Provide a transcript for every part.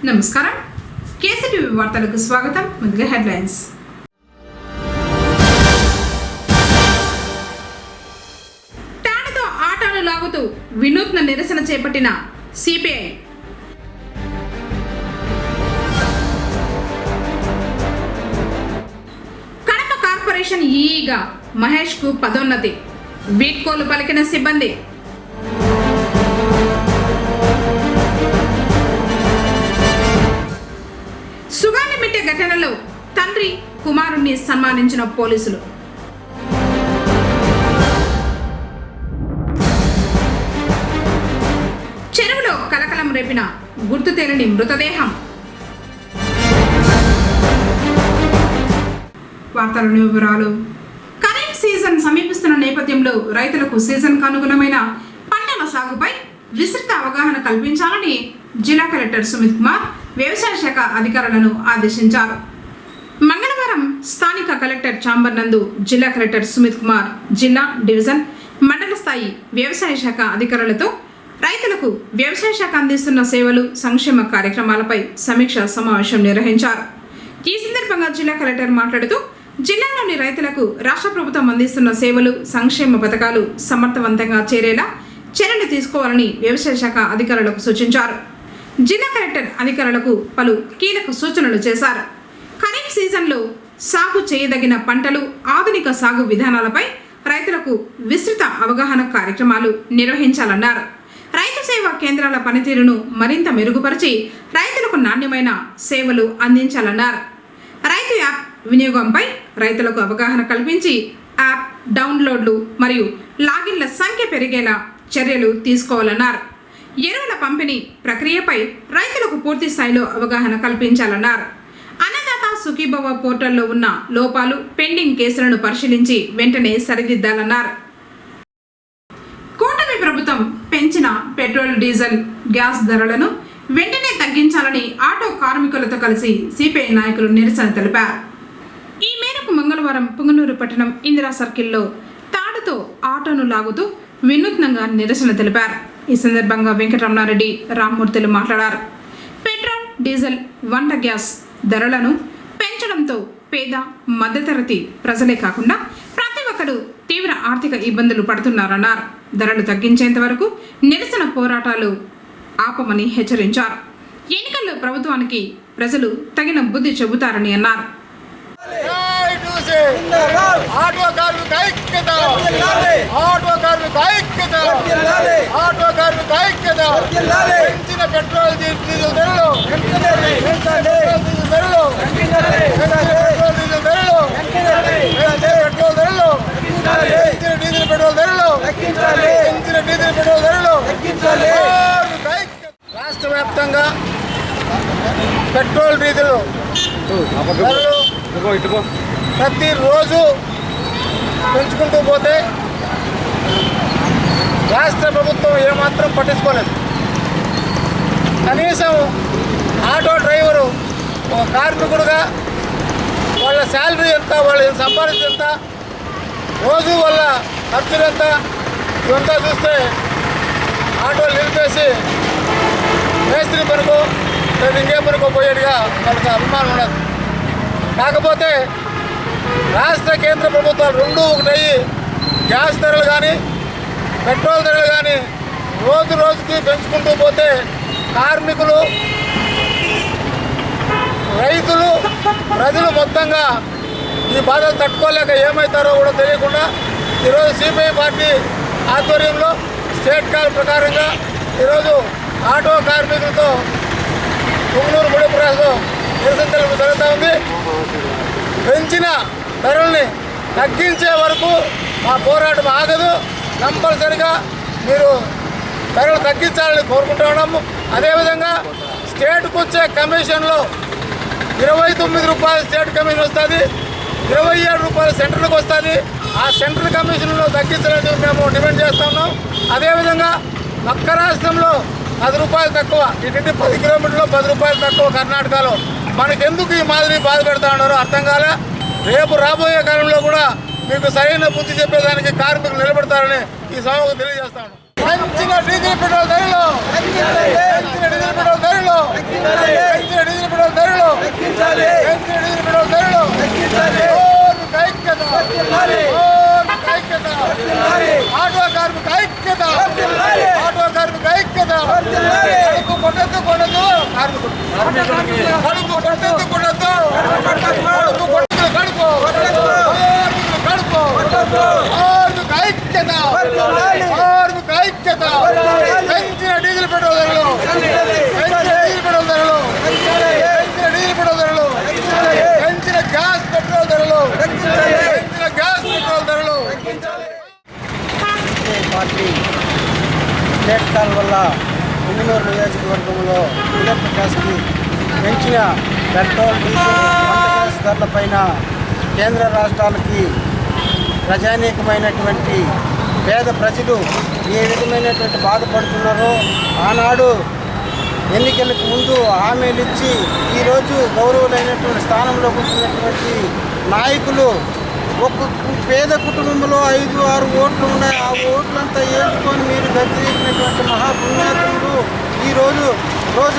నమస్కారం. కేసీటీవీ వార్తలకు స్వాగతం. ముందుగా హెడ్లైన్స్. తాడుతో ఆటోను లాగుతూ వినూత్న నిరసన చేపట్టిన సిపిఐ. కడప కార్పొరేషన్ ఈఈగా మహేష్ కు పదోన్నతి, వీడ్కోలు పలికిన సిబ్బంది. సుగాలిమిట్టె ఘటనలో తండ్రి కుమారుణ్ణి సన్మానించిన పోలీసులు. చెరువులో కలకలం రేపిన గుర్తు తెలియని మృతదేహం. వార్తల వివరాలు. ఖరీఫ్ సీజన్ సమీపిస్తున్న నేపథ్యంలో రైతులకు సీజన్కు అనుగుణమైన పంటల సాగుపై విస్తృత అవగాహన కల్పించాలని జిల్లా కలెక్టర్ సుమిత్ కుమార్ వ్యవసాయ శాఖ అధికారులను ఆదేశించారు. మంగళవారం స్థానిక కలెక్టర్ ఛాంబర్ నందు జిల్లా కలెక్టర్ సుమిత్ కుమార్ జిల్లా, డివిజన్, మండల స్థాయి వ్యవసాయ శాఖ అధికారులతో రైతులకు వ్యవసాయ శాఖ అందిస్తున్న సేవలు, సంక్షేమ కార్యక్రమాలపై సమీక్ష సమావేశం నిర్వహించారు. ఈ సందర్భంగా జిల్లా కలెక్టర్ మాట్లాడుతూ జిల్లాలోని రైతులకు రాష్ట్ర ప్రభుత్వం అందిస్తున్న సేవలు, సంక్షేమ పథకాలు సమర్థవంతంగా చేరేలా చర్యలు తీసుకోవాలని వ్యవసాయ శాఖ అధికారులకు సూచించారు. జిల్లా కలెక్టర్ అధికారులకు పలు కీలక సూచనలు చేశారు. ఖరీఫ్ సీజన్లో సాగు చేయదగిన పంటలు, ఆధునిక సాగు విధానాలపై రైతులకు విస్తృత అవగాహన కార్యక్రమాలు నిర్వహించాలన్నారు. రైతు సేవా కేంద్రాల పనితీరును మరింత మెరుగుపరిచి రైతులకు నాణ్యమైన సేవలు అందించాలన్నారు. రైతు యాప్ వినియోగంపై రైతులకు అవగాహన కల్పించి యాప్ డౌన్లోడ్లు మరియు లాగిన్ల సంఖ్య పెరిగేలా చర్యలు తీసుకోవాలన్నారు. ఎరువుల పంపిణీ ప్రక్రియపై రైతులకు పూర్తి స్థాయిలో అవగాహన కల్పించాలన్నారు. అన్నదాత సుఖీభవ పోర్టల్లో ఉన్న లోపాలు, పెండింగ్ కేసులను పరిశీలించి వెంటనే సరిదిద్దాలన్నారు. కూటమి ప్రభుత్వం పెంచిన పెట్రోల్, డీజిల్, గ్యాస్ ధరలను వెంటనే తగ్గించాలని ఆటో కార్మికులతో కలిసి సిపిఐ నాయకులు నిరసన తెలిపారు. ఈ మేరకు మంగళవారం పుంగనూరు పట్టణం ఇందిరా సర్కిల్లో తాడుతో ఆటోను లాగుతూ వినూత్నంగా నిరసన తెలిపారు. ఈ సందర్భంగా వెంకటరమణారెడ్డి, రామ్మూర్తులు మాట్లాడారు. పెట్రోల్, డీజిల్, వంట గ్యాస్ ధరలను పెంచడంతో పేద, మధ్యతరగతి ప్రజలే కాకుండా ప్రతి ఒక్కరు తీవ్ర ఆర్థిక ఇబ్బందులు పడుతున్నారన్నారు. ధరలు తగ్గించేంత వరకు నిరసన పోరాటాలు ఆపమని హెచ్చరించారు. ఎన్నికల్లో ప్రభుత్వానికి ప్రజలు తగిన బుద్ధి చెబుతారని అన్నారు. ఆటో కార్మిక ఐక్యత, ఆటో కార్మిక ఐక్యత, ఆటో కార్మిక ఐక్యత. పెంచిన పెట్రోల్ డీజిల్ ధరలు, పెట్రోల్ డీజిల్ ధరలు, పెట్రోల్ ధరలు, పెంచిన డీజిల్ పెట్రోల్ ధరలు, పెంచిన డీజిల్ పెట్రోల్ ధరలు. రాష్ట్ర వ్యాప్తంగా పెట్రోల్, డీజిల్ ధరలు ప్రతిరోజు పెంచుకుంటూ పోతే రాష్ట్ర ప్రభుత్వం ఏమాత్రం పట్టించుకోలేదు. కనీసం ఆటో డ్రైవరు ఒక కార్మికుడుగా వాళ్ళ శాలరీ ఎంత, వాళ్ళు సంపాదించి ఎంత, రోజు వాళ్ళ ఖర్చులు ఎంత, ఇవంతా చూస్తే ఆటోలు నిలిపేసి మేస్త్రి పనుకో లేదా ఇంకే పనుకో పోయేట్టుగా వాళ్ళకి అభిమానం ఉండదు. కాకపోతే రాష్ట్ర, కేంద్ర ప్రభుత్వాలు రెండూ ఒకటయ్యి గ్యాస్ ధరలు కానీ పెట్రోల్ ధరలు కానీ రోజు రోజుకి పెంచుకుంటూ పోతే కార్మికులు, రైతులు, ప్రజలు మొత్తంగా ఈ బాధలు తట్టుకోలేక ఏమవుతారో కూడా తెలియకుండా ఈరోజు సిపిఐ పార్టీ ఆధ్వర్యంలో స్టేట్ కాల్ ప్రకారంగా ఈరోజు ఆటో కార్మికులతో పుంగనూరు ముడిపురాలో నిరసన తెలుపు జరుగుతూ ఉంది. పెంచిన ధరల్ని తగ్గించే వరకు మా పోరాటం ఆగదు. కంపల్సరిగా మీరు ధరలు తగ్గించాలని కోరుకుంటూ ఉన్నాము. అదేవిధంగా స్టేట్కు వచ్చే కమిషన్లో 29 రూపాయలు స్టేట్ కమిషన్ వస్తుంది, 27 రూపాయలు సెంట్రల్కి వస్తుంది. ఆ సెంట్రల్ కమిషన్లో తగ్గించాలని మేము డిమాండ్ చేస్తూ ఉన్నాం. అదేవిధంగా పక్క రాష్ట్రంలో 10 రూపాయలు తక్కువ, ఇటు 10 కిలోమీటర్లో 10 రూపాయలు తక్కువ కర్ణాటకలో. మనకెందుకు ఈ మాదిరి బాధ పెడతా ఉన్నారో అర్థం కాలే. రేపు రాబోయే కాలంలో కూడా మీకు సరైన బుద్ధి చెప్పేదానికి కార్మికులు నిలబడతారని ఈ సభకు తెలియజేస్తాను. పెంచిన డీజిల్ పెట్రోల్ ధరలు పెంచిన డీజిల్ పెట్రోల్ ధరలు పెంచిన డీజిల్ పెట్రోల్ ధరలు పెంచిన డీజిల్ పెట్రోల్ ధరలు ఐక్యత ఆటో కార్మిక ఐక్యత ఆటో కార్మిక ఐక్యత కడుపు కొట్టద్దు కార్మికుడు కడుపు కొట్టద్దు కడుపు కొట్టదు కడుపు కార్మిక ఐక్యత కార్మిక ఐక్యత పెంచిన డీజిల్ పెట్రోల్ ధరలు పెంచిన డీజిల్ పెట్రోల్ ధరలు పెంచిన డీజిల్ పెట్రోల్ ధరలు పెంచిన గ్యాస్ పెట్రోల్ ధరలు పెంచిన గ్యాస్ పెట్రోల్ ధరలు పార్టీ స్టేట్ కాల్ వల్ల పుంగనూరు నియోజకవర్గంలో ఎలక్ట్రిక్ గ్యాస్కి పెంచిన పెట్రోల్ డీజిల్ గ్యాస్ ధరలపైన కేంద్ర రాష్ట్రాలకి ప్రజానీకమైనటువంటి పేద ప్రజలు ఏ విధమైనటువంటి బాధపడుతున్నారో ఆనాడు ఎన్నికలకు ముందు హామీలు ఇచ్చి ఈరోజు గౌరవులైనటువంటి స్థానంలో కూర్చున్నటువంటి నాయకులు ఒక పేద కుటుంబంలో 5-6 ఓట్లు ఉన్నాయి. ఆ ఓట్లంతా వేసుకొని మీరు వ్యతిరేకినటువంటి మహాపుణ్యాత్ములు ఈరోజు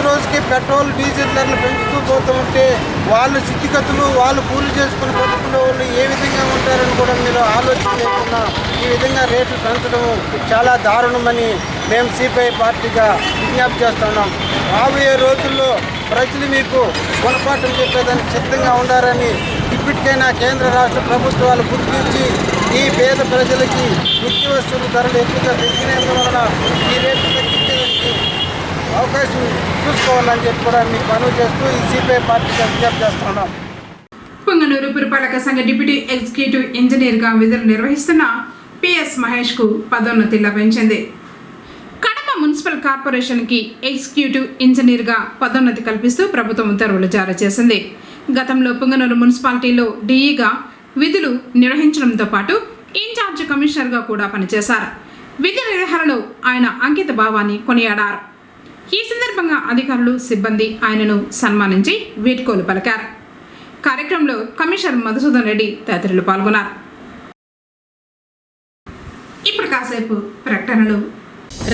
రోజుకి పెట్రోల్ డీజిల్ ధరలు పెంచుతూ పోతూ ఉంటే వాళ్ళు స్థితిగతులు వాళ్ళు కూలి చేసుకుని బతుకునే వాళ్ళు ఏ విధంగా ఉంటారని కూడా మీరు ఆలోచన లేకుండా ఈ విధంగా రేట్లు పెంచడం చాలా దారుణమని మేము సిపిఐ పార్టీగా విజ్ఞప్తి చేస్తున్నాం. రాబోయే రోజుల్లో ప్రజలు మీకు గుణపాఠం చెప్పేదానికి సిద్ధంగా ఉండాలని ఇప్పటికైనా కేంద్ర రాష్ట్ర ప్రభుత్వాలు గుర్తించి ఈ పేద ప్రజలకి నిత్య వస్తువుల ధరలు ఎక్కువగా పెంచినందువలన ఈ రేట్లు తగ్గించేదానికి అవకాశం చూసుకోవాలని చెప్పి కూడా మీకు మనవి చేస్తూ ఈ సిపిఐ పార్టీగా విజ్ఞప్తి చేస్తున్నాం. పుంగనూరు పురపాలక సంఘ డిప్యూటీ ఎగ్జిక్యూటివ్ ఇంజనీర్గా విధులు నిర్వహిస్తున్న పిఎస్ మహేష్కు పదోన్నతి లభించింది. కడప మున్సిపల్ కార్పొరేషన్కి ఎగ్జిక్యూటివ్ ఇంజనీర్గా పదోన్నతి కల్పిస్తూ ప్రభుత్వం ఉత్తర్వులు జారీ చేసింది. గతంలో పుంగనూరు మున్సిపాలిటీలో డీఈగా విధులు నిర్వహించడంతో పాటు ఇన్ఛార్జ్ కమిషనర్గా కూడా పనిచేశారు. విధి నిర్వహణలో ఆయన అంకిత భావాన్ని కొనియాడారు. ఈ సందర్భంగా అధికారులు సిబ్బంది ఆయనను సన్మానించి వీడ్కోలు పలికారు. కార్యక్రమంలో కమిషనర్ మధుసూదన్ రెడ్డి తదితరులు పాల్గొన్నారు. ఇప్పుడు కాసేపు ప్రకటనలు.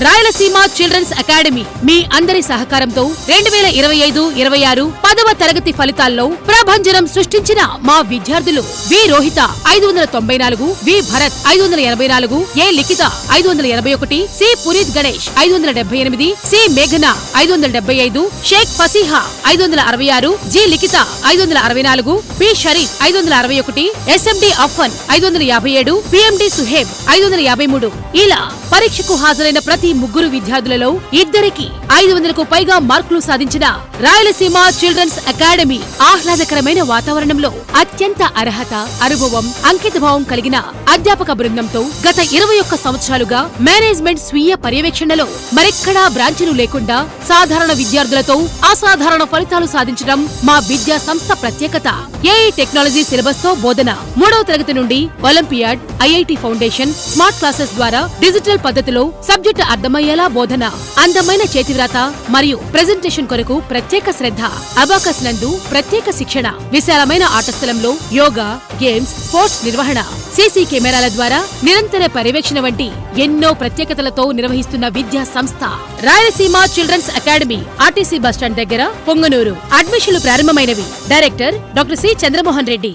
రాయలసీమ చిల్డ్రన్స్ అకాడమీ మీ అందరి సహకారంతో 2025-26 10వ తరగతి ఫలితాల్లో ప్రభంజనం సృష్టించిన మా విద్యార్థులు వి రోహిత 594, వి భరత్ 584, ఏ లిఖిత 581, సి పునీత్ గణేష్ 578, సి మేఘన 575, షేక్ ఫసీహా 566, జి లిఖిత 564, పి షరీఫ్ 561, ఎస్ఎండి అఫ్ఫన్ 557, పిఎండి సుహేబ్ 553. ఇలా పరీక్షకు హాజరైన ప్రతి ముగ్గురు విద్యార్థులలో ఇద్దరికి 500కు పైగా మార్కులు సాధించిన రాయలసీమ చిల్డ్రన్స్ అకాడమీ ఆహ్లాదకరమైన వాతావరణంలో అత్యంత అర్హత, అనుభవం, అంకితభావం కలిగిన అధ్యాపక బృందంతో గత 21 సంవత్సరాలుగా మేనేజ్మెంట్ స్వీయ పర్యవేక్షణలో మరెక్కడా బ్రాంచీలు లేకుండా సాధారణ విద్యార్థులతో అసాధారణ ఫలితాలు సాధించడం మా విద్యా సంస్థ ప్రత్యేకత. ఏఐ టెక్నాలజీ సిలబస్ తో బోధన, 3వ తరగతి నుండి olympiad, IIT foundation, smart classes ద్వారా డిజిటల్ పద్ధతిలో సబ్జెక్టు అర్థమయ్యేలా బోధన, అందమైన చేతివ్రాత మరియు ప్రెజెంటేషన్ కొరకు ప్రత్యేక శ్రద్ధ, అబాకస్ నందు ప్రత్యేక శిక్షణ, విశాలమైన ఆట స్థలంలో యోగా, గేమ్స్, స్పోర్ట్స్ నిర్వహణ, సీసీ కెమెరాల ద్వారా నిరంతర పర్యవేక్షణ వంటి ఎన్నో ప్రత్యేకతలతో నిర్వహిస్తున్న విద్యా సంస్థ Rayalaseema children's academy, RTC bus stand దగ్గర, పొంగనూరు. అడ్మిషన్లు ప్రారంభమైనవి. Director doctor C Chandramohan Reddy.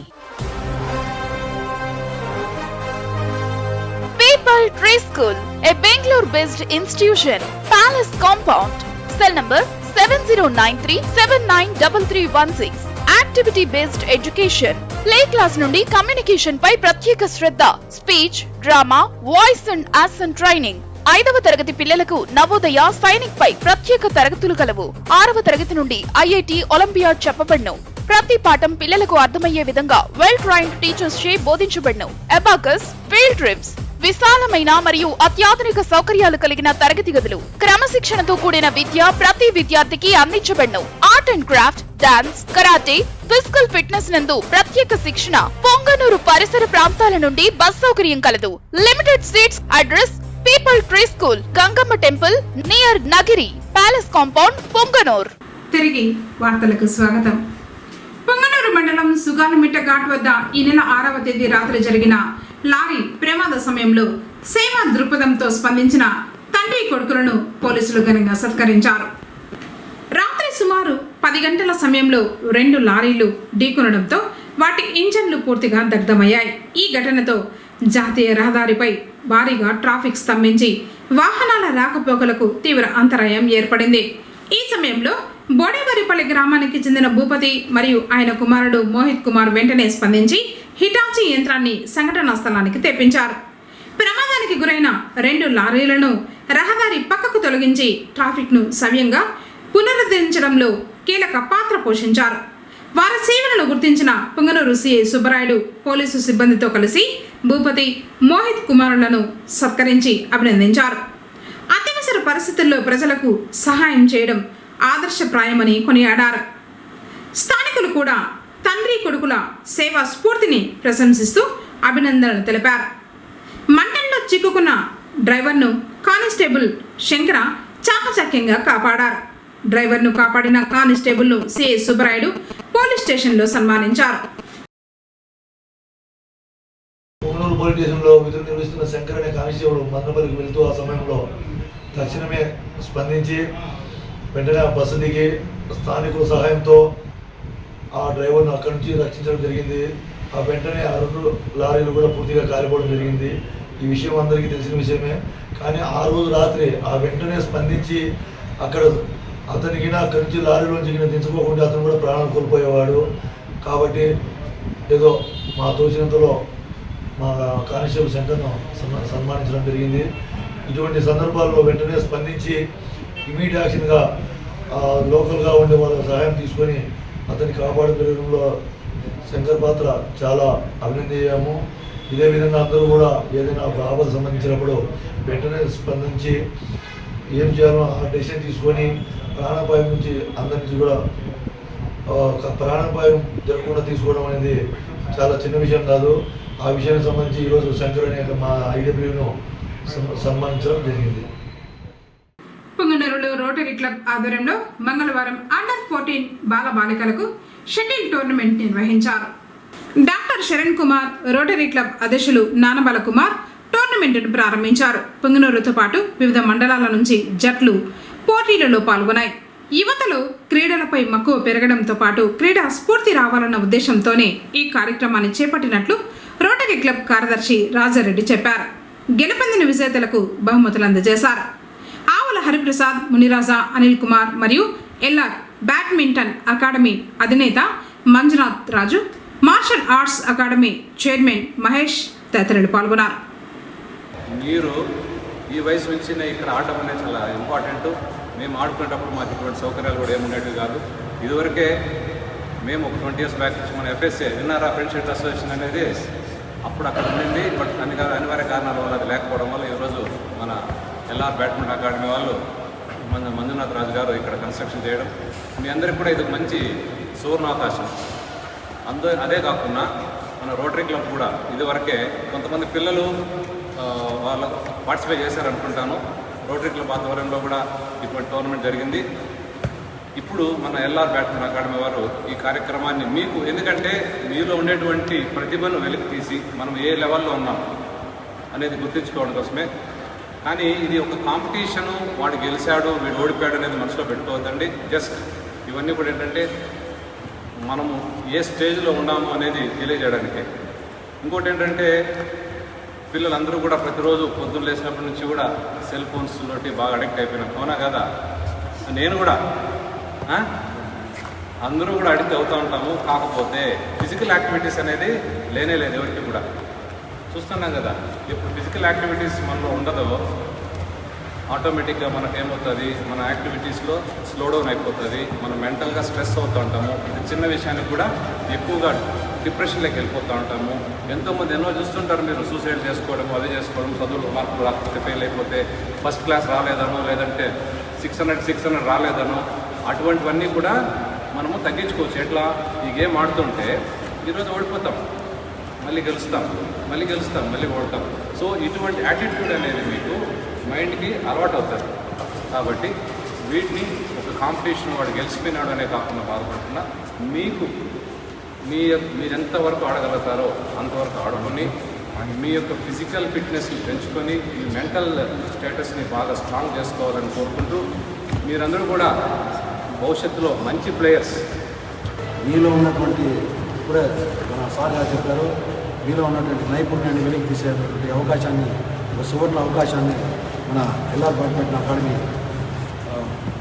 People Tree School, a Bangalore-based institution, Palace Compound, cell number 7093793316. Activity-based education, play class నుండి కమ్యూనికేషన్ పై ప్రత్యేక శ్రద్ధ, speech, drama, voice and action training. 5వ తరగతి పిల్లలకు నవోదయ, సైనిక్ పై ప్రత్యేక తరగతులు కలవు. 6వ తరగతి నుండి ఐఐటి, ఒలింపియాడ్ చెప్పబడును. ప్రతి పాఠం పిల్లలకు అర్థమయ్యే విధంగా వెల్ ట్రైన్డ్ టీచర్స్ చే బోధించబడును. అబాకస్, ఫీల్డ్ ట్రిప్స్, విశాలమైన మరియు అత్యాధునిక సౌకర్యాలు కలిగిన తరగతి గదులు, క్రమశిక్షణతో కూడిన విద్య ప్రతి విద్యార్థికి అందించబడును. Art and craft, dance, karate, physical fitness నందు ప్రత్యేక శిక్షణ. పొంగనూరు పరిసర ప్రాంతాల నుండి బస్ సౌకర్యం కలదు. Limited seats. Address people tree school, Gangamma temple near Nagiri, palace compound, Punganur. తిరిగి వార్తలకు స్వాగతం. పొంగనూరు మండలం సుగాలమిట్ట ఘాట్ వద్ద ఈ నెల 6వ తేదీ రాత్రి జరిగిన లారీ ప్రమాద సమయంలో సేవా దృక్పథంతో స్పందించిన తండ్రి కొడుకులను పోలీసులు ఘనంగా సత్కరించారు. రాత్రి సుమారు 10 గంటల సమయంలో 2 లారీలు ఢీకొనడంతో వాటి ఇంజన్లు పూర్తిగా దగ్ధమయ్యాయి. ఈ ఘటనతో జాతీయ రహదారిపై భారీగా ట్రాఫిక్ స్తంభించి వాహనాల రాకపోకలకు తీవ్ర అంతరాయం ఏర్పడింది. ఈ సమయంలో బోడేవరిపల్లి గ్రామానికి చెందిన భూపతి మరియు ఆయన కుమారుడు మోహిత్ కుమార్ వెంటనే స్పందించి హిటాచీ యంత్రాన్ని సంఘటనా స్థలానికి తెప్పించారు. ప్రమాదానికి గురైన 2 లారీలను రహదారి పక్కకు తొలగించి ట్రాఫిక్ను సవ్యంగా పునరుద్ధరించడంలో కీలక పాత్ర పోషించారు. వారి సేవలను గుర్తించిన పుంగనూరు సిఐ సుబ్బరాయుడు పోలీసు సిబ్బందితో కలిసి భూపతి మోహిత్ కుమారులను సత్కరించి అభినందించారు. అత్యవసర పరిస్థితుల్లో ప్రజలకు సహాయం చేయడం ఆదర్శప్రాయమని కొనియాడారు. స్థానికులు కూడా తండ్రి కొడుకుల సేవా స్ఫూర్తిని ప్రశంసిస్తూ అభినందనలు తెలిపారు. మంటల్లో చిక్కుకున్న డ్రైవర్ను కానిస్టేబుల్ శంకర చాకచక్యంగా కాపాడారు. డ్రైవర్ను కాపాడిన కానిస్టేబుల్ను సిఐ సుబ్బరాయుడు పోలీస్ స్టేషన్లో సన్మానించారు. పొంగనూరు పోలీస్ స్టేషన్లో విధులు నిర్వహిస్తున్న శంకర్ అనే కానిస్టేబుల్ మదనపల్లికి వెళ్తూ ఆ సమయంలో తక్షణమే స్పందించి వెంటనే ఆ బస్సు దిగి స్థానికుల సహాయంతో ఆ డ్రైవర్ను అక్కడి నుంచి రక్షించడం జరిగింది. ఆ వెంటనే ఆ 2 లారీలు కూడా పూర్తిగా కాలిపోవడం జరిగింది. ఈ విషయం అందరికీ తెలిసిన విషయమే. కానీ ఆ రోజు రాత్రి ఆ వెంటనే స్పందించి అక్కడ అతనికి అక్కడి నుంచి లారీలోంచి దించుకోకుండా అతను కూడా ప్రాణాలు కోల్పోయేవాడు. కాబట్టి ఏదో మా తోచినంతలో మా కానిస్టేబుల్ శంకర్ను సన్మానించడం జరిగింది. ఇటువంటి సందర్భాల్లో వెంటనే స్పందించి ఇమీడియట్ యాక్షన్గా లోకల్గా ఉండే వాళ్ళ సహాయం తీసుకొని అతన్ని కాపాడడంలో శంకర్ పాత్ర చాలా అభినందనీయము. ఇదే విధంగా అందరూ కూడా ఏదైనా ఒక ఆపద సంబంధించినప్పుడు వెంటనే స్పందించి ఏం చేయాలో ఆ డెసిషన్ తీసుకొని ప్రాణాపాయం నుంచి అందరి నుంచి కూడా ప్రాణాపాయం జరగకుండా తీసుకోవడం అనేది చాలా చిన్న విషయం కాదు. ఆ విషయానికి సంబంధించి ఈరోజు శంకర్ అనే మా ఐడబ్ల్యూను సన్మానించడం జరిగింది. పుంగనూరులో రోటరీ క్లబ్ ఆధ్వర్యంలో మంగళవారం అండర్ 14 బాలబాలికలకు షటిల్ టోర్నమెంట్ నిర్వహించారు. Doctor Saran Kumar rotary club అధ్యక్షులు నానబాల కుమార్ టోర్నమెంట్ను ప్రారంభించారు. పుంగనూరుతో పాటు వివిధ మండలాల నుంచి జట్లు పోటీలలో పాల్గొన్నాయి. యువతలో క్రీడలపై మక్కువ పెరగడంతో పాటు క్రీడా స్ఫూర్తి రావాలన్న ఉద్దేశంతోనే ఈ కార్యక్రమాన్ని చేపట్టినట్లు రోటరీ క్లబ్ కార్యదర్శి రాజారెడ్డి చెప్పారు. గెలుపొందిన విజేతలకు బహుమతులు అందజేశారు. ఆవుల హరిప్రసాద్, మునిరాజా, అనిల్ కుమార్ మరియు ఎల్ఆర్ బ్యాడ్మింటన్ అకాడమీ అధినేత Manjunath Raju, martial arts academy chairman Mahesh తదితరులు పాల్గొన్నారు. మీరు ఈ వయసు నుంచి ఇక్కడ ఆడటం అనేది చాలా ఇంపార్టెంట్. మేము ఆడుకునేటప్పుడు మాకు ఇటువంటి సౌకర్యాలు కూడా ఏముండేవి కాదు. ఇదివరకే మేము ఒక 20 years బ్యాక్ నుంచి మన FSA విన్నారా ఫ్రెండ్షిప్ అసోసియేషన్ అనేది అప్పుడు అక్కడ ఉండింది. బట్ అనివార్య కారణాల వల్ల అది లేకపోవడం వల్ల ఈరోజు మన ఎల్ఆర్ బ్యాడ్మింటన్ అకాడమీ వాళ్ళు మంజునాథ్ రాజు గారు ఇక్కడ కన్స్ట్రక్షన్ చేయడం మీ అందరికీ కూడా ఇది మంచి సువర్ణావకాశం. అదే కాకుండా మన రోటరీ క్లబ్ కూడా ఇదివరకే కొంతమంది పిల్లలు వాళ్ళు పార్టిసిపేట్ చేశారనుకుంటాను. రోటరీ క్లబ్ ఆధ్వర్యంలో కూడా ఇటువంటి టోర్నమెంట్ జరిగింది. ఇప్పుడు మన ఎల్ఆర్ బ్యాడ్మింటన్ అకాడమీ వారు ఈ కార్యక్రమాన్ని మీకు ఎందుకంటే మీలో ఉండేటువంటి ప్రతిభను వెలికి తీసి మనం ఏ లెవెల్లో ఉన్నాం అనేది గుర్తించుకోవడం కోసమే. కానీ ఇది ఒక కాంపిటీషను, వాడు గెలిచాడు వీడు ఓడిపోయాడు అనేది మనసులో పెట్టుకోవద్దండి. జస్ట్ ఇవన్నీ కూడా ఏంటంటే మనము ఏ స్టేజ్లో ఉన్నాము అనేది తెలియజేయడానికే. ఇంకోటి ఏంటంటే పిల్లలందరూ కూడా ప్రతిరోజు పొద్దున్న లేచినప్పటి నుంచి కూడా సెల్ ఫోన్స్ తోటి బాగా అడిక్ట్ అయిపోయినాం. అవునా కదా? నేను కూడా అందరూ కూడా అడిక్ట్ అవుతూ ఉంటాము. కాకపోతే ఫిజికల్ యాక్టివిటీస్ అనేది లేనే లేదు ఎవరికి కూడా. చూస్తున్నాం కదా, ఇప్పుడు ఫిజికల్ యాక్టివిటీస్ మనలో ఉండదో ఆటోమేటిక్గా మనకేమవుతుంది, మన యాక్టివిటీస్లో స్లో డౌన్ అయిపోతుంది. మనం మెంటల్గా స్ట్రెస్ అవుతూ ఉంటాము. చిన్న విషయానికి కూడా ఎక్కువగా డిప్రెషన్లోకి వెళ్ళిపోతూ ఉంటాము. ఎంతోమంది ఎన్నో చూస్తుంటారు మీరు, సూసైడ్ చేసుకోవడం, అది చేసుకోవడం, చదువులు మార్కులు రాకపోతే ఫెయిల్ అయిపోతే ఫస్ట్ క్లాస్ రాలేదనో లేదంటే 600 రాలేదనో అటువంటివన్నీ కూడా మనము తగ్గించుకోవచ్చు. ఎట్లా ఈ గేమ్ ఆడుతుంటే ఈరోజు ఓడిపోతాం, మళ్ళీ గెలుస్తాం, మళ్ళీ ఓడతాం. సో ఇటువంటి యాటిట్యూడ్ అనేది మీకు మైండ్కి అలవాటు అవుతుంది. కాబట్టి వీటిని ఒక కాంపిటీషన్ వాడు గెలిచిపోయినాడు అనే కాకుండా బాధపడుతున్నా మీరెంతవరకు ఆడగలుగుతారో అంతవరకు ఆడుకొని మీ యొక్క ఫిజికల్ ఫిట్నెస్ని పెంచుకొని మీ మెంటల్ స్టేటస్ని బాగా స్ట్రాంగ్ చేసుకోవాలని కోరుకుంటూ మీరందరూ కూడా భవిష్యత్తులో మంచి ప్లేయర్స్. మీలో ఉన్నటువంటి ఇప్పుడే మన సార్ గారు చెప్పారు, మీలో ఉన్నటువంటి నైపుణ్యాన్ని వెలికి తీసేటువంటి అవకాశాన్ని, ఒక సువర్ణ అవకాశాన్ని మన ఎల్ఆర్ బ్యాడ్మింటన్ అకాడమీ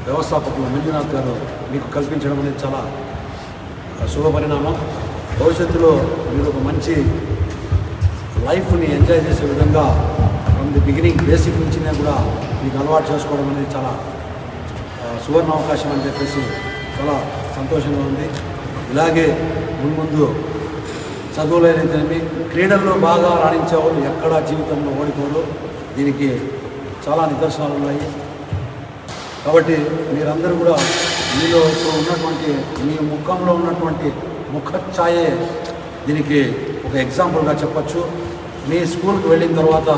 వ్యవస్థాపకులు మంజునాథ్ గారు మీకు కల్పించడం అనేది చాలా శుభపరిణామం. భవిష్యత్తులో మీరు ఒక మంచి లైఫ్ని ఎంజాయ్ చేసే విధంగా ఫ్రమ్ ది బిగినింగ్ బేసిక్ నుంచినే కూడా మీకు అలవాటు చేసుకోవడం అనేది చాలా సువర్ణ అవకాశం అని చెప్పేసి చాలా సంతోషంగా ఉంది. ఇలాగే ముందు చదువులైనవి క్రీడల్లో బాగా రాణించే వాళ్ళు ఎక్కడా జీవితంలో ఓడిపోరు. దీనికి చాలా నిదర్శనాలు ఉన్నాయి. కాబట్టి మీరందరూ కూడా మీలో ఇప్పుడు ఉన్నటువంటి మీ ముఖంలో ఉన్నటువంటి ముఖఛాయే దీనికి ఒక ఎగ్జాంపుల్గా చెప్పచ్చు. మీ స్కూల్కి వెళ్ళిన తర్వాత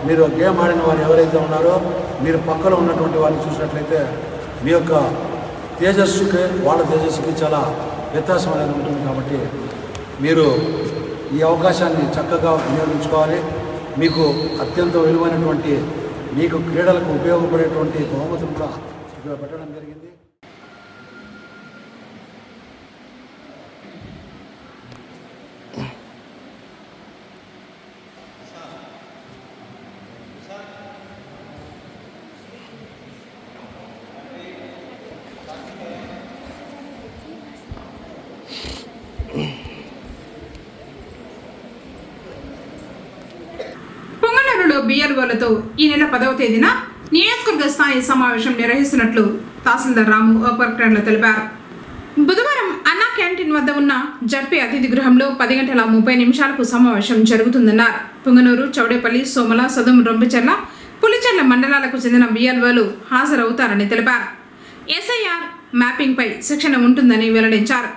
మీరు గేమ్ ఆడిన వారు ఎవరైతే ఉన్నారో మీరు పక్కలో ఉన్నటువంటి వారిని చూసినట్లయితే మీ యొక్క తేజస్సుకి వాళ్ళ తేజస్సుకి చాలా వ్యత్యాసం అనేది ఉంటుంది. కాబట్టి మీరు ఈ అవకాశాన్ని చక్కగా వినియోగించుకోవాలి. మీకు అత్యంత విలువైనటువంటి మీకు క్రీడలకు ఉపయోగపడేటువంటి బహుమతులు కూడా ఇక్కడ పెట్టడం జరిగింది. పొంగనూరులో బిఆర్ఓలతో ఈ నెల 10వ తేదీన నియోజకవర్గ స్థాయి సమావేశం నిర్వహిస్తున్నట్లు తహసీల్దార్ రాము ఓ ప్రకటనలో తెలిపారు. బుధవారం అన్నా క్యాంటీన్ వద్ద ఉన్న జడ్పీ అతిథి గృహంలో 10:30 సమావేశం జరుగుతుందన్నారు. పొంగనూరు, చౌడేపల్లి, సోమల, సదుం, రొంపిచెర్ల, పులిచెర్ల మండలాలకు చెందిన బిఆర్ఓలు హాజరవుతారని తెలిపారు. ఎస్ఐఆర్ మ్యాపింగ్పై శిక్షణ ఉంటుందని వెల్లడించారు.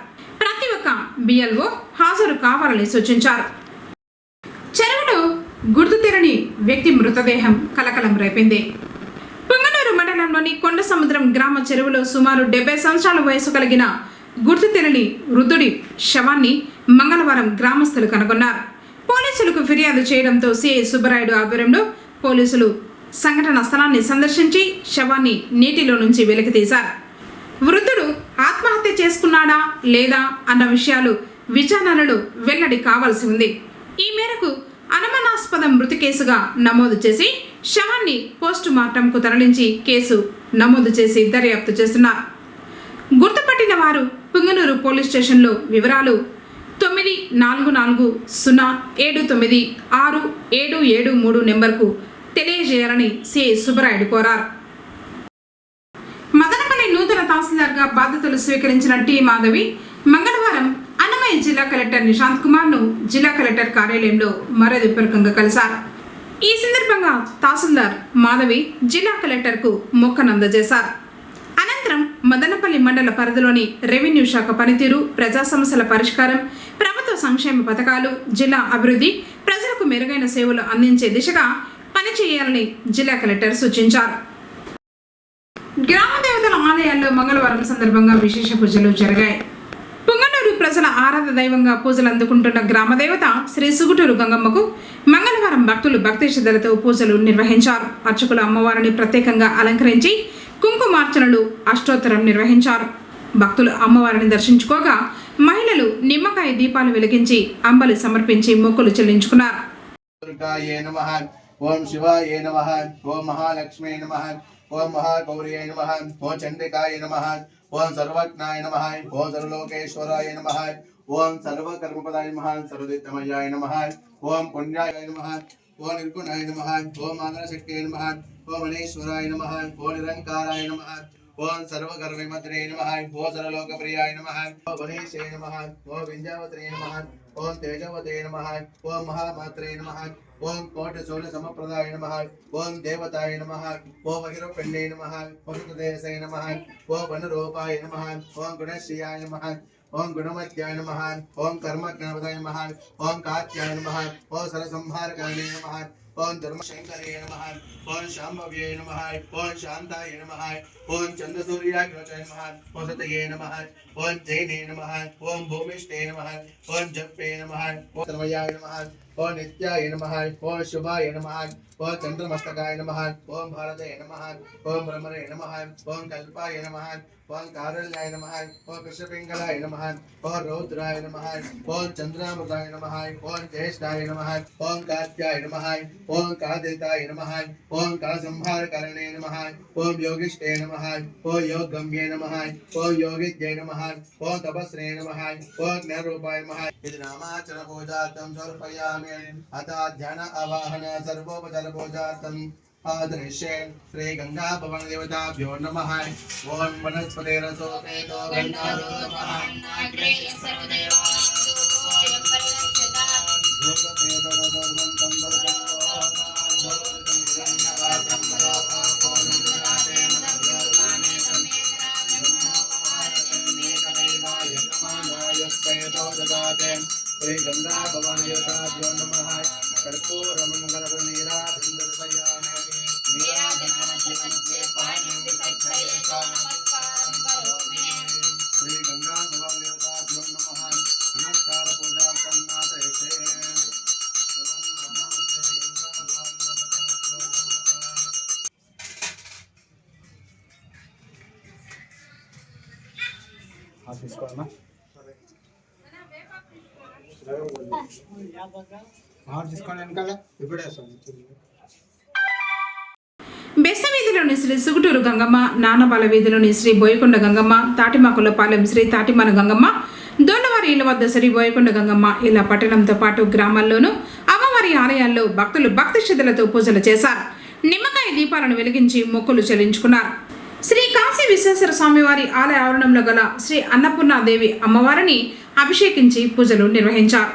ప్రతి ఒక్క బిఎల్ఓ హాజరు కావాలని సూచించారు. చెరువులో గుర్తు తెరని వ్యక్తి మృతదేహం కలకలం రేపింది. పొంగనూరు మండలంలోని కొండ సముద్రం గ్రామ చెరువులో సుమారు 70 సంవత్సరాల వయసు కలిగిన గుర్తు తెరని వృద్ధుడి శవాన్ని మంగళవారం గ్రామస్తులు కనుగొన్నారు. పోలీసులకు ఫిర్యాదు చేయడంతో సిఐ సుబ్బరాయుడు ఆధ్వర్యంలో పోలీసులు సంఘటన స్థలాన్ని సందర్శించి శవాన్ని నీటిలో నుంచి వెలికితీశారు. వృద్ధుడు ఆత్మహత్య చేసుకున్నాడా లేదా అన్న విషయాలు విచారణలో వెల్లడి కావాల్సి ఉంది. ఈ మేరకు అనుమానాస్పద మృతి కేసుగా నమోదు చేసి శవాన్ని పోస్టు మార్టంకు తరలించి కేసు నమోదు చేసి దర్యాప్తు చేస్తున్నారు. గుర్తుపట్టిన వారు పుంగనూరు పోలీస్ స్టేషన్లో వివరాలు 9440796773 నెంబర్కు తెలియజేయాలని సిఐ సుబ్బరాయుడు కోరారు. మదనపల్లి నూతన తహసీల్దార్గా బాధ్యతలు స్వీకరించిన టి మాధవి మంగళవారం అన్నమయ్య జిల్లా కలెక్టర్ నిశాంత్ కుమార్ను జిల్లా కలెక్టర్ కార్యాలయంలో మర్యాదపూర్వకంగా కలిశారు. ఈ సందర్భంగా తహసీల్దార్ మాధవి జిల్లా కలెక్టర్కు మొక్కను అందజేశారు. అనంతరం మదనపల్లి మండల పరిధిలోని రెవెన్యూ శాఖ పనితీరు, ప్రజా సమస్యల పరిష్కారం, ప్రభుత్వ సంక్షేమ పథకాలు, జిల్లా అభివృద్ధి, ప్రజలకు మెరుగైన సేవలు అందించే దిశగా పనిచేయాలని జిల్లా కలెక్టర్ సూచించారు. గ్రామ దేవతల ఆలయాల్లో మంగళవారం సందర్భంగా విశేష పూజలు జరిగాయి. పుంగనూరు ప్రజల ఆరాధ దైవంగా పూజలు అందుకుంటున్న గ్రామదేవత శ్రీ సుగుటూరు గంగమ్మకు మంగళవారం భక్తులు భక్తి శ్రద్ధలతో పూజలు నిర్వహించారు. అర్చకులు అమ్మవారిని ప్రత్యేకంగా అలంకరించి కుంకుమార్చనలు, అష్టోత్తరం నిర్వహించారు. భక్తులు అమ్మవారిని దర్శించుకోగా మహిళలు నిమ్మకాయ దీపాలు వెలిగించి అంబలి సమర్పించి మొక్కులు చెల్లించుకున్నారు. ఓం శివాయ నమః, ఓం మహాలక్ష్మీ నమః, ఓం మహాగౌర్యై నమః, ఓం చండికాయ నమః, ఓం సర్వజ్ఞాయ నమః, ఓం సర్వలోకేశ్వరాయ నమః, ఓం సర్వకర్మపదాయ నమః, సర్వదిత్తమయాయ నమః, ఓం పుణ్యాయ నమః, ఓం నిర్గుణాయ నమః, ఓం ఆదరశక్తియే నమః, ఓం అనేశ్వరాయ నమః, ఓం నిరంకారాయ నమః, ఓం సర్వకర్మమద్రే నమః, ఓం సర్వలోకప్రియాయ నమః, ఓం వనేశే నమః, ఓం వింధ్యావత్రే నమః, ఓం తేజవతే నమః, ఓం మహామాత్రే నమః, ఓం కోటి సోల సమప్రదాయ నమః, ఓం దేవతాయ నమః, ఓం అహిరపెండే నమః, ఓం సుదేశే నమః, ఓం వనరూపాయ నమః, ఓం గుణశ్రియాయ నమః, ఓం గుణమత్యాయ నమః, ఓం కర్మజ్ఞానపదాయ నమః, ఓం కాత్యాయ నమః, ఓం సరసంహారకాయ నమః, ఓం ధర్మశంకరే నమః, ఓం శాంభవ్యే నమః, ఓం శాంతాయ నమః, ఓం చంద్రసూర్యాగ్రచాయ నమః, ఓం సతయే నమః, ఓం జైనే నమః, ఓం భూమిష్ఠే నమః, ఓం జప్పే నమః, ఓం సర్వయాయ నమః, ఓం నిత్యాయ నమః ఓం శుభాయ నమః ఓం చంద్రమస్తకాయ నమః ఓం భారతాయ నమః ఓం బ్రహ్మణే నమః ఓం కల్పాయ నమః ఓం కారుణ్యాయ నమః ఓం కృష్ణపింగళాయ నమః ఓం రౌద్రాయ నమః ఓం చంద్రామృతాయ నమః ఓం జ్యేష్ఠాయ నమః ఓం కాత్యాయ నమః ఓం కాదితాయ నమః ఓం కాసంహారకరణే నమః ఓం యోగిష్ఠే నమః ఓం యోగమ్యే నమః ఓం యోగిద్యై నమః ఓం తపస్రే నమః ఓం జ్ఞానరూపాయ నమః ఇది నామాచర పూజార్థం సమర్పయామి అత ధ్యాన అవాహన సర్వోపచార పూజార్థం आदृश्ये श्री गंगा भवन देवताभ्यो नमः ओम वनस्पते रसोपेतो गंगारो नमः नाग्रेय सर्वदेवानां परिरक्षता भूतमेतो सर्वं श्री गंगा भवन देवताभ्यो नमः कर्पूरं मंगलनीराजनमयामि श्री गंगा भवन देवताभ्यो नमः नमस्कार पूजा करनाते आप इसको ना और जिसको निकाला इपड़े బెస్త వీధిలోని శ్రీ సుగుటూరు గంగమ్మ, నానబాల వీధిలోని శ్రీ బోయకొండ గంగమ్మ, తాటిమాకులపాలెం శ్రీ తాటిమాన గంగమ్మ, దొండవారి ఇళ్ల వద్ద శ్రీ బోయకొండ గంగమ్మ ఇలా పట్టణంతో పాటు గ్రామాల్లోనూ అమ్మవారి ఆలయాల్లో భక్తులు భక్తి శ్రద్ధలతో పూజలు చేశారు. నిమ్మకాయ దీపాలను వెలిగించి మొక్కులు చెల్లించుకున్నారు. శ్రీ కాశీ విశ్వేశ్వర స్వామివారి ఆలయ ఆవరణంలో గల శ్రీ అన్నపూర్ణాదేవి అమ్మవారిని అభిషేకించి పూజలు నిర్వహించారు.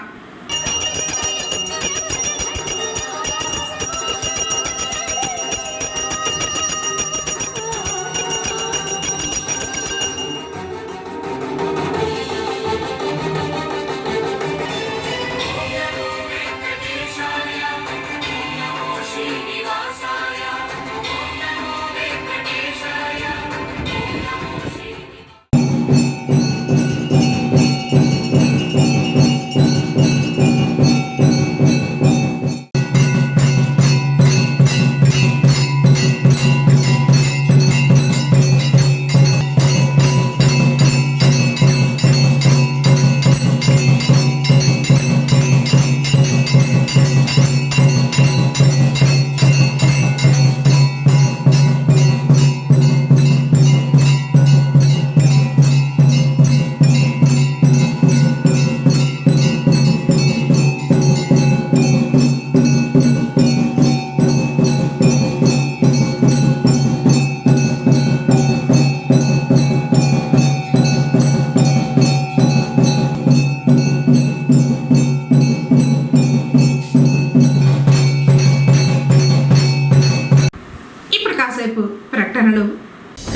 ప్రకటనలు.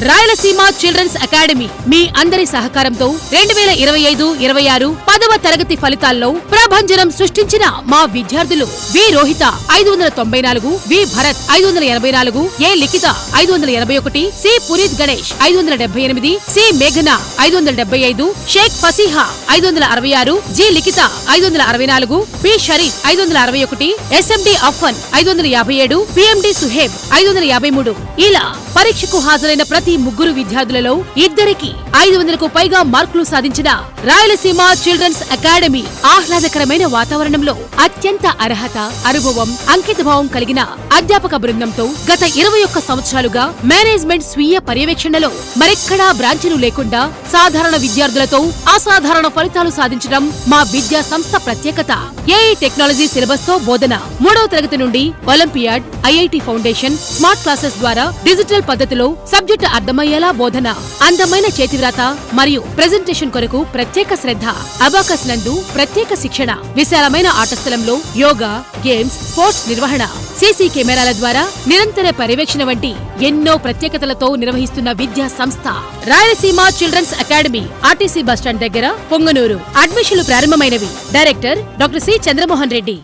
రాయలసీమ చిల్డ్రన్స్ అకాడమీ మీ అందరి సహకారంతో 2025-26 10వ తరగతి ఫలితాల్లో ప్రభంజనం సృష్టించిన మా విద్యార్థులు వి రోహిత 594, వి భరత్ 584, ఏ లిఖిత 581, సి పునీత్ గణేష్ 578, సి మేఘన 575, షేక్ ఫసీహా 566, జి లిఖిత 564, పి షరీఫ్ 561, ఎస్ఎండి అఫన్ 557, పిఎండి సుహేబ్ 553. ఇలా పరీక్షకు హాజరైన ప్రతి ముగ్గురు విద్యార్థులలో ఇద్దరికి 500కు పైగా మార్కులు సాధించిన రాయలసీమ చిల్డ్రన్స్ అకాడమీ ఆహ్లాదకరమైన వాతావరణంలో అత్యంత అర్హత, అనుభవం, అంకితభావం కలిగిన అధ్యాపక బృందంతో గత 21 సంవత్సరాలుగా మేనేజ్మెంట్ స్వీయ పర్యవేక్షణలో మరెక్కడా బ్రాంచీలు లేకుండా సాధారణ విద్యార్థులతో అసాధారణ ఫలితాలు సాధించడం మా విద్యా సంస్థ ప్రత్యేకత. ఏఐ టెక్నాలజీ సిలబస్ తో బోధన, 3వ తరగతి నుండి olympiad, IIT foundation, smart classes ద్వారా డిజిటల్ పద్ధతిలో సబ్జెక్టు అర్థమయ్యేలా బోధన, అందమైన చేతివ్రాత మరియు ప్రెజెంటేషన్ కొరకు ప్రత్యేక శ్రద్ధ, అబాకస్ నందు ప్రత్యేక శిక్షణ, విశాలమైన ఆట స్థలంలో యోగా, గేమ్స్, స్పోర్ట్స్ నిర్వహణ, సీసీ కెమెరాల ద్వారా నిరంతర పర్యవేక్షణ వంటి ఎన్నో ప్రత్యేకతలతో నిర్వహిస్తున్న విద్యా సంస్థ Rayalaseema children's academy, RTC bus stand దగ్గర, పొంగనూరు. అడ్మిషన్లు ప్రారంభమైనవి. Director doctor C Chandramohan Reddy.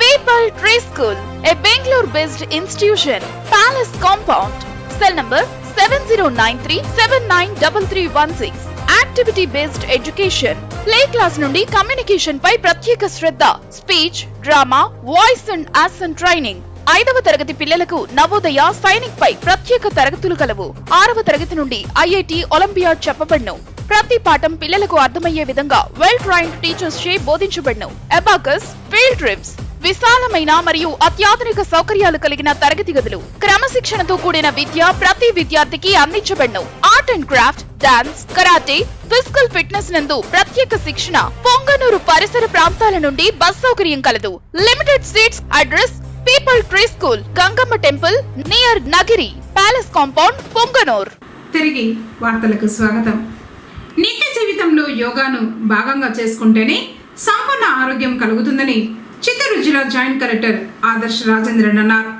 People Tree School, a Bangalore-based institution, Palace Compound, cell number 7093793316. Activity-based education, play class నుండి కమ్యూనికేషన్ పై ప్రత్యేక శ్రద్ధ, speech, drama, voice and action training. 5వ తరగతి పిల్లలకు నవోదయ, సైనిక్ పై ప్రత్యేక తరగతులు కలవు. 6వ తరగతి నుండి ఐఐటి, ఒలింపియాడ్ చెప్పబడును. ప్రతి పాఠం పిల్లలకు అర్థమయ్యే విధంగా వెల్ ట్రైన్డ్ టీచర్స్ చే బోధించబడును. అబాకస్, ఫీల్డ్ ట్రిప్స్, విశాలమైన మరియు అత్యాధునిక సౌకర్యాలు కలిగిన తరగతి గదులు, క్రమశిక్షణతో కూడిన విద్య ప్రతి విద్యార్థికి అందించబడును. Art and craft, dance, karate, physical fitness నందు ప్రత్యేక శిక్షణ. పొంగనూరు పరిసర ప్రాంతాల నుండి బస్ సౌకర్యం కలదు. Limited seats. Address people tree school, Gangamma temple near Nagiri, palace compound, Punganur. తిరిగి వార్తలకు స్వాగతం. నిత్య జీవితంలో యోగాను భాగంగా చేసుకుంటేనే సంపూర్ణ ఆరోగ్యం కలుగుతుందని చిత్తూరు జిల్లా జాయింట్ కలెక్టర్ ఆదర్శ్ రాజేంద్రన్ అన్నారు.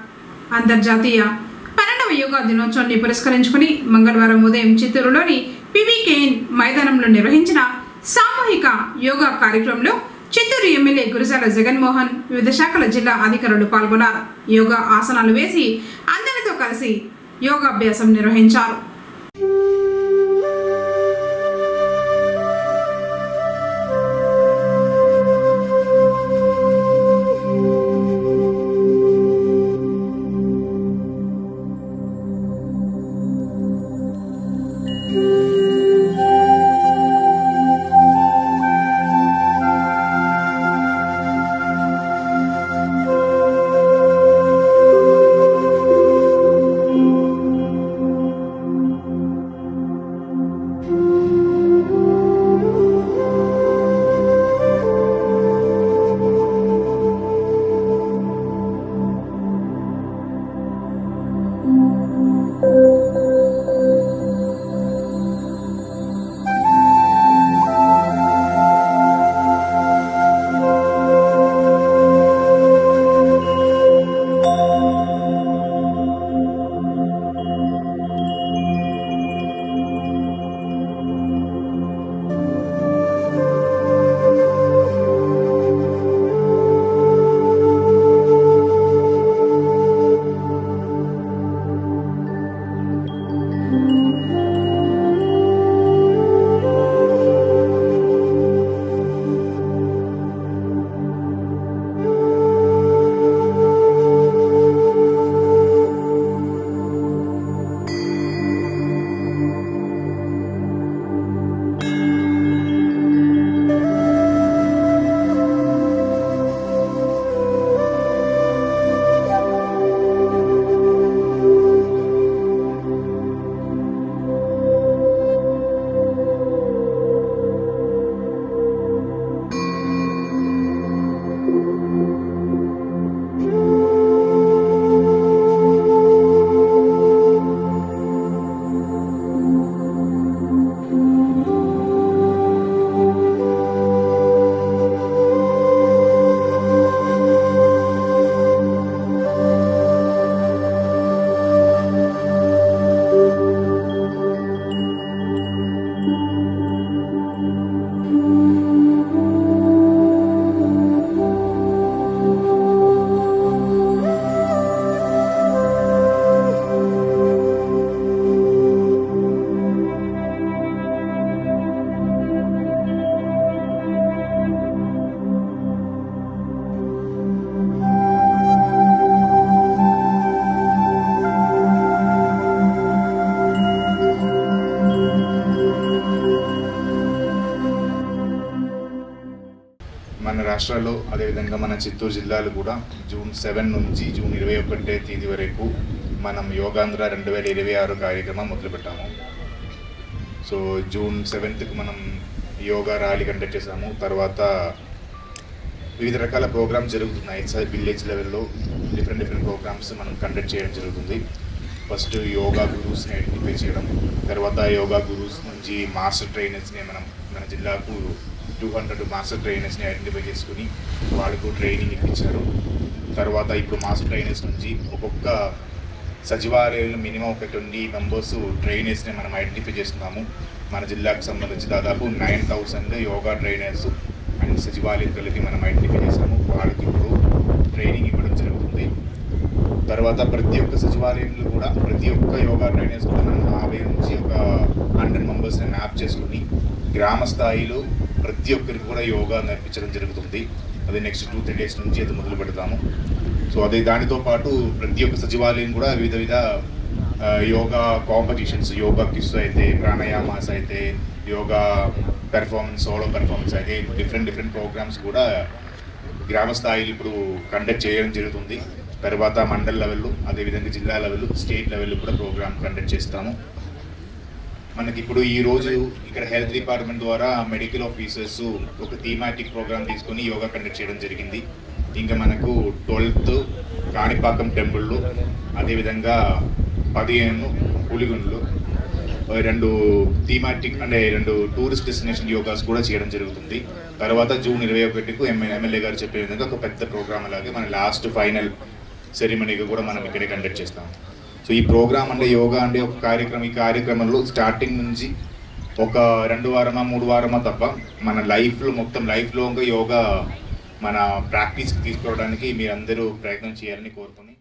అంతర్జాతీయ 12వ యోగా దినోత్సవాన్ని పురస్కరించుకుని మంగళవారం ఉదయం చిత్తూరులోని పివికేఎన్ మైదానంలో నిర్వహించిన సామూహిక యోగా కార్యక్రమంలో చిత్తూరు ఎమ్మెల్యే గురజాల జగన్మోహన్, వివిధ శాఖల జిల్లా అధికారులు పాల్గొన్నారు. యోగా ఆసనాలు వేసి అందరితో కలిసి యోగాభ్యాసం నిర్వహించారు. మన రాష్ట్రాల్లో అదేవిధంగా మన చిత్తూరు జిల్లాలో కూడా జూన్ 7 నుంచి జూన్ 21 తేదీ వరకు మనం యోగాంధ్ర 2026 కార్యక్రమం మొదలుపెట్టాము. సో జూన్ 7th మనం యోగా ర్యాలీ కండక్ట్ చేసాము. తర్వాత వివిధ రకాల ప్రోగ్రామ్స్ జరుగుతున్నాయి. విలేజ్ లెవెల్లో డిఫరెంట్ ప్రోగ్రామ్స్ మనం కండక్ట్ చేయడం జరుగుతుంది. ఫస్ట్ యోగా గురూస్ని ఐడెంటిఫై చేయడం, తర్వాత యోగా గురూస్ నుంచి మాస్టర్ ట్రైనర్స్ని మన జిల్లాకు 200 మాస్టర్ ట్రైనర్స్ని ఐడెంటిఫై చేసుకుని వాళ్ళకు ట్రైనింగ్ ఇప్పించారు. తర్వాత ఇప్పుడు మాస్టర్ ట్రైనర్స్ నుంచి ఒక్కొక్క సచివాలయంలో మినిమం ఒక 20 మెంబర్స్ ట్రైనర్స్ని మనం ఐడెంటిఫై చేస్తున్నాము. మన జిల్లాకు సంబంధించి దాదాపు 9000 యోగా ట్రైనర్స్ అండ్ సచివాలయం కలిపి మనం ఐడెంటిఫై చేసాము. వాళ్ళకి ఇప్పుడు ట్రైనింగ్ ఇవ్వడం జరుగుతుంది. తర్వాత ప్రతి ఒక్క సచివాలయంలో కూడా ప్రతి ఒక్క యోగా ట్రైనర్స్ కూడా మనం 50 నుంచి ఒక 100 మెంబర్స్ని మ్యాప్ చేసుకుని గ్రామ స్థాయిలో ప్రతి ఒక్కరికి కూడా యోగా నేర్పించడం జరుగుతుంది. అది నెక్స్ట్ 2-3 days నుంచి అది మొదలు పెడతాము. సో అదే దానితో పాటు ప్రతి ఒక్క సచివాలయం కూడా వివిధ యోగా కాంపిటీషన్స్, యోగా క్విజ్ అయితే, ప్రాణాయామాస్ అయితే, యోగా పెర్ఫార్మెన్స్, సోలో పెర్ఫార్మెన్స్ అయితే డిఫరెంట్ ప్రోగ్రామ్స్ కూడా గ్రామ స్థాయిలో ఇప్పుడు కండక్ట్ చేయడం జరుగుతుంది. తర్వాత మండల్ లెవెల్లో, అదేవిధంగా జిల్లా లెవెల్, స్టేట్ లెవెల్లో కూడా ప్రోగ్రామ్ కండక్ట్ చేస్తాము. మనకి ఇప్పుడు ఈరోజు ఇక్కడ హెల్త్ డిపార్ట్మెంట్ ద్వారా మెడికల్ ఆఫీసర్స్ ఒక థీమాటిక్ ప్రోగ్రామ్ తీసుకొని యోగా కండక్ట్ చేయడం జరిగింది. ఇంకా మనకు 12th కాణిపాకం టెంపుల్లో, అదేవిధంగా 15 పులిగుండ్లు 2 థీమాటిక్ అంటే 2 టూరిస్ట్ డెస్టినేషన్ యోగాస్ కూడా చేయడం జరుగుతుంది. తర్వాత జూన్ 21కు ఎమ్మెల్యే గారు చెప్పే విధంగా ఒక పెద్ద ప్రోగ్రామ్ అలాగే మన లాస్ట్ ఫైనల్ సెరిమనీగా కూడా మనం ఇక్కడే కండక్ట్ చేస్తాం. సో ఈ ప్రోగ్రామ్ అంటే యోగా అంటే ఒక కార్యక్రమం, ఈ కార్యక్రమంలో స్టార్టింగ్ నుంచి ఒక 2 వారమా 3 వారమా తప్ప మన లైఫ్లో మొత్తం లైఫ్లో యోగా మన ప్రాక్టీస్కి తీసుకోవడానికి మీరందరూ ప్రయత్నం చేయాలని కోరుకుని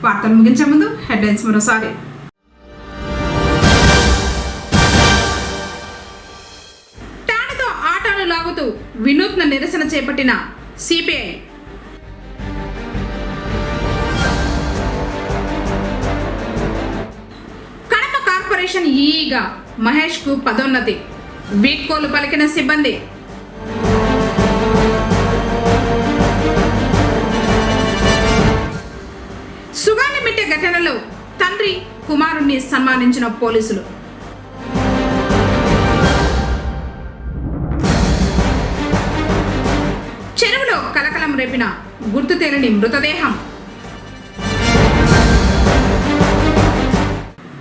వార్తలు ముగించే ముందు హెడ్లైన్స్ మరోసారి. టాణితో ఆటోను లాగుతూ వినూత్న నిరసన చేపట్టిన సిపిఐ. కడప కార్పొరేషన్ ఈఈగా మహేష్ కు పదోన్నతి, వీడ్కోలు పలికిన సిబ్బంది. సుగాలిమిట్టె ఘటనలో తండ్రి కుమారుణ్ణి సన్మానించిన పోలీసులు. చెరువులో కలకలం రేపిన గుర్తు తెలియని మృతదేహం.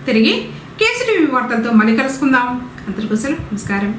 తిరిగి కేసీటీవీ వార్తలతో మళ్ళీ కలుసుకుందాం. అందరికీ నమస్కారం.